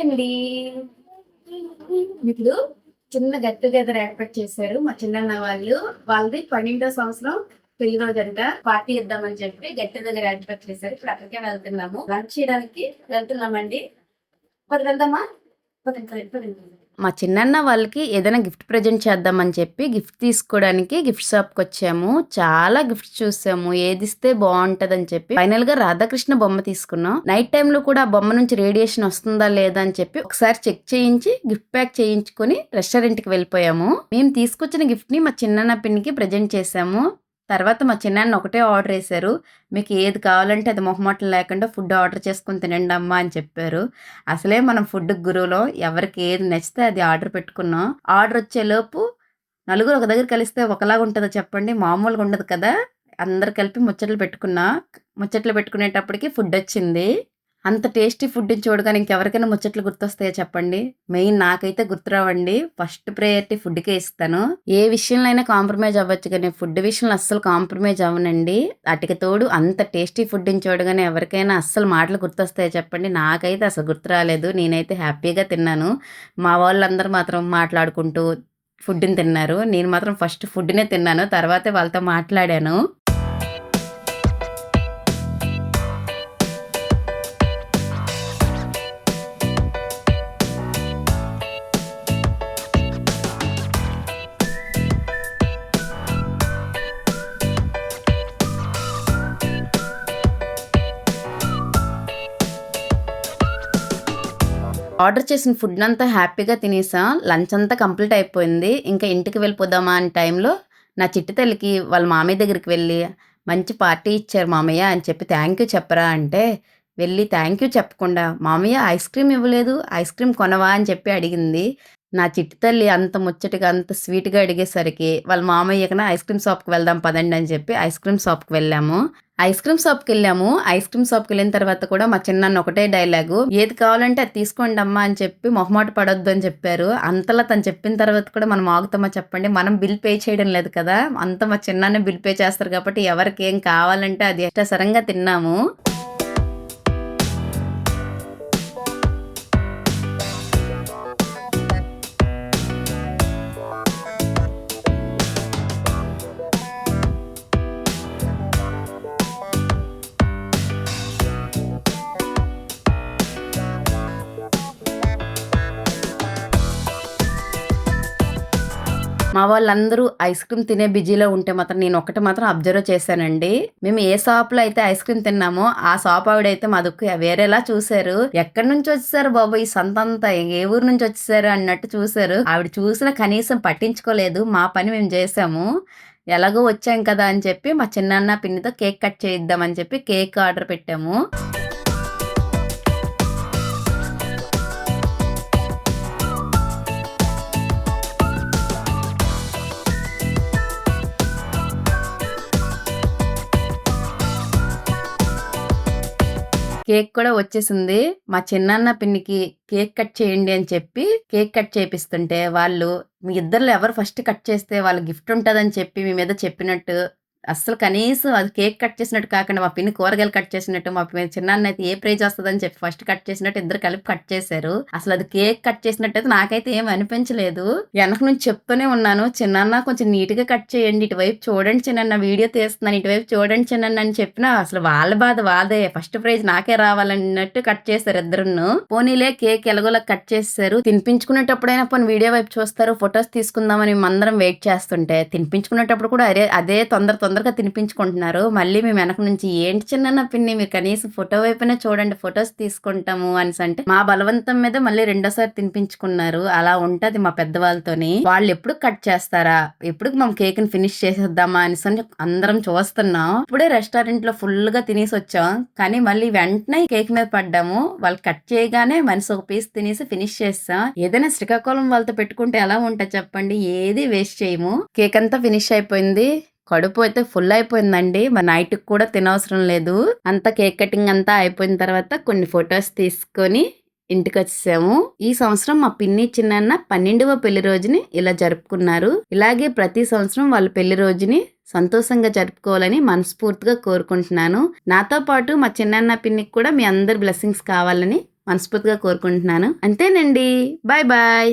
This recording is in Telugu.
అండి. ఇప్పుడు చిన్న గెట్ టుగెదర్ ఏర్పాటు చేశారు మా చిన్నన్న వాళ్ళు. వాళ్ళది 12వ సంవత్సరం పెళ్లి రోజంట. పార్టీ ఇద్దామని చెప్పి గెట్ టుగెదర్ ఏర్పాటు చేశారు. ఇప్పుడు అక్కడికే వెళ్తున్నాము. లంచ్ చేయడానికి వెళ్తున్నామండి. వెళ్దామా? పదండి. మా చిన్నన్న వాళ్ళకి ఏదైనా గిఫ్ట్ ప్రెజెంట్ చేద్దామని చెప్పి గిఫ్ట్ తీసుకోవడానికి గిఫ్ట్ షాప్కి వచ్చాము. చాలా గిఫ్ట్స్ చూసాము. ఏది ఇస్తే బాగుంటదని చెప్పి ఫైనల్ గా రాధాకృష్ణ బొమ్మ తీసుకున్నాం. నైట్ టైం లో కూడా ఆ బొమ్మ నుంచి రేడియేషన్ వస్తుందా లేదా అని చెప్పి ఒకసారి చెక్ చేయించి గిఫ్ట్ ప్యాక్ చేయించుకుని రెస్టారెంట్ కి వెళ్ళిపోయాము. మేము తీసుకొచ్చిన గిఫ్ట్ ని మా చిన్నన్న పిన్నికి ప్రెజెంట్ చేసాము. తర్వాత మా చిన్నాన్న ఒకటే ఆర్డర్ వేశారు. మీకు ఏది కావాలంటే అది మొహమాటం లేకుండా ఫుడ్ ఆర్డర్ చేసుకుని తినండి అమ్మా అని చెప్పారు. అసలే మనం ఫుడ్ గురువులో ఎవరికి ఏది నచ్చితే అది ఆర్డర్ పెట్టుకున్నాం. ఆర్డర్ వచ్చేలోపు నలుగురు ఒక దగ్గర కలిస్తే ఒకలాగా ఉంటుందో చెప్పండి, మామూలుగా ఉండదు కదా. అందరు కలిపి ముచ్చట్లు పెట్టుకున్నా. ముచ్చట్లు పెట్టుకునేటప్పటికి ఫుడ్ వచ్చింది. అంత టేస్టీ ఫుడ్ని చూడగానే ఇంకెవరికైనా ముచ్చట్లు గుర్తొస్తాయో చెప్పండి. మెయిన్ నాకైతే గుర్తురావండి. ఫస్ట్ ప్రయారిటీ ఫుడ్కే ఇస్తాను. ఏ విషయంలో అయినా కాంప్రమైజ్ అవ్వచ్చు కానీ ఫుడ్ విషయంలో అస్సలు కాంప్రమైజ్ అవ్వనండి. అటుకి తోడు అంత టేస్టీ ఫుడ్ని చూడగానే ఎవరికైనా అస్సలు మాటలు గుర్తొస్తాయో చెప్పండి. నాకైతే అసలు గుర్తు రాలేదు. నేనైతే హ్యాపీగా తిన్నాను. మా వాళ్ళందరూ మాత్రం మాట్లాడుకుంటూ ఫుడ్ని తిన్నారు. నేను మాత్రం ఫస్ట్ ఫుడ్నే తిన్నాను. తర్వాతే వాళ్ళతో మాట్లాడాను. ఆర్డర్ చేసిన ఫుడ్ అంతా హ్యాపీగా తినేసాం. లంచ్ అంతా కంప్లీట్ అయిపోయింది. ఇంకా ఇంటికి వెళ్ళిపోదామా అనే టైంలో నా చిట్టి తల్లికి వాళ్ళ మామయ్య దగ్గరికి వెళ్ళి మంచి పార్టీ ఇచ్చారు మామయ్య అని చెప్పి థ్యాంక్ యూ చెప్పరా అంటే వెళ్ళి థ్యాంక్ యూ చెప్పకుండా మామయ్య ఐస్ క్రీమ్ ఇవ్వలేదు, ఐస్ క్రీమ్ కొనవా అని చెప్పి అడిగింది. నా చిట్టి తల్లి అంత ముచ్చటగా అంత స్వీట్గా అడిగేసరికి వాళ్ళ మామయ్యకన ఐస్ క్రీమ్ షాప్కి వెళ్దాం పదండి అని చెప్పి ఐస్ క్రీమ్ షాప్కి వెళ్ళాము. ఐస్ క్రీమ్ షాప్కి వెళ్ళిన తర్వాత కూడా మా చిన్నాన్న ఒకటే డైలాగు, ఏది కావాలంటే అది తీసుకోండి అమ్మా అని చెప్పి మొహమాట పడొద్దు అని చెప్పారు. అంతలా తను చెప్పిన తర్వాత కూడా మనం ఆగుతామా చెప్పండి. మనం బిల్ పే చేయడం లేదు కదా, అంత మా చిన్నాన్నే బిల్ పే చేస్తారు కాబట్టి ఎవరికి ఏం కావాలంటే అది ఇష్టసరంగా తిన్నాము. మా వాళ్ళందరూ ఐస్ క్రీమ్ తినే బిజీలో ఉంటే మాత్రం నేను ఒకటి మాత్రం అబ్జర్వ్ చేశానండి. మేము ఏ షాప్లో అయితే ఐస్ క్రీమ్ తిన్నామో ఆ షాప్ ఆవిడైతే మా దుక్కు వేరేలా చూశారు. ఎక్కడి నుంచి వచ్చేసారు బాబు ఈ సంతంతా, ఏ ఊరు నుంచి వచ్చేసారు అన్నట్టు చూశారు. ఆవిడ చూసిన కనీసం పట్టించుకోలేదు. మా పని మేము చేసాము. ఎలాగో వచ్చాం కదా అని చెప్పి మా చిన్నాన్న పిన్నితో కేక్ కట్ చేయిద్దామని చెప్పి కేక్ ఆర్డర్ పెట్టాము. కేక్ కూడా వచ్చేసింది. మా చిన్నాన్న పిన్నికి కేక్ కట్ చేయండి అని చెప్పి కేక్ కట్ చేపిస్తుంటే వాళ్ళు మీ ఇద్దరిలో ఎవరు ఫస్ట్ కట్ చేస్తే వాళ్ళ గిఫ్ట్ ఉంటుందని చెప్పి మీ మీద చెప్పినట్టు అస్సలు కనీసం అది కేక్ కట్ చేసినట్టు కాకుండా మా పిన్ని కూరగాయలు కట్ చేసినట్టు మా చిన్నాన్న అయితే ఏ ప్రైజ్ వస్తుందని చెప్పి ఫస్ట్ కట్ చేసినట్టు ఇద్దరు కలిపి కట్ చేశారు. అసలు అది కేక్ కట్ చేసినట్టయితే నాకైతే ఏం అనిపించలేదు. వెనక నుంచి చెప్తూనే ఉన్నాను, చిన్నాన్న కొంచెం నీట్ గా కట్ చేయండి, ఇటువైపు చూడండి చిన్న వీడియో తీస్తున్నాను, ఇటువైపు చూడండి చిన్న అని చెప్పినా అసలు వాళ్ళ బాధ వాళ్ళదే, ఫస్ట్ ప్రైజ్ నాకే రావాలన్నట్టు కట్ చేశారు ఇద్దరును. పోనీలే కేక్ ఎలాగోలా కట్ చేశారు. తినిపించుకునేటప్పుడైనా పోనీ వీడియో వైపు చూస్తారు, ఫొటోస్ తీసుకుందామని మేమందరం వెయిట్ చేస్తుంటే తినిపించుకునేటప్పుడు కూడా అదే తొందరగా తినిపించుకుంటున్నారు. మళ్ళీ మేము వెనక నుంచి ఏంటి చిన్న పిన్ని మీరు కనీసం ఫోటో వైపునే చూడండి, ఫొటోస్ తీసుకుంటాము అని అంటే మా బలవంతం మీద మళ్ళీ రెండోసారి తినిపించుకున్నారు. అలా ఉంటది మా పెద్దవాళ్ళతోని. వాళ్ళు ఎప్పుడు కట్ చేస్తారా, ఎప్పుడు మనం కేక్ ని ఫినిష్ చేసేద్దామా అని అందరం చూస్తున్నాం. ఇప్పుడే రెస్టారెంట్ లో ఫుల్ గా తినేసి వచ్చాం, కానీ మళ్ళీ వెంటనే కేక్ మీద పడ్డాము. వాళ్ళు కట్ చేయగానే మనిషి ఒక పీస్ తినేసి ఫినిష్ చేస్తాం. ఏదైనా శ్రీకాకుళం వాళ్ళతో పెట్టుకుంటే ఎలా ఉంటుంది చెప్పండి, ఏది వేస్ట్ చేయము. కేక్ అంతా ఫినిష్ అయిపోయింది. కడుపు అయితే ఫుల్ అయిపోయిందండి. మరి నైట్కి కూడా తినవసరం లేదు. అంతా కేక్ కటింగ్ అంతా అయిపోయిన తర్వాత కొన్ని ఫొటోస్ తీసుకొని ఇంటికి వచ్చేసాము. ఈ సంవత్సరం మా పిన్ని చిన్నాన్న 12వ పెళ్లి రోజుని ఇలా జరుపుకున్నారు. ఇలాగే ప్రతి సంవత్సరం వాళ్ళ పెళ్లి రోజుని సంతోషంగా జరుపుకోవాలని మనస్ఫూర్తిగా కోరుకుంటున్నాను. నాతో పాటు మా చిన్నాన్న పిన్నికి కూడా మీ అందరి బ్లెస్సింగ్స్ కావాలని మనస్ఫూర్తిగా కోరుకుంటున్నాను. అంతేనండి. Bye bye.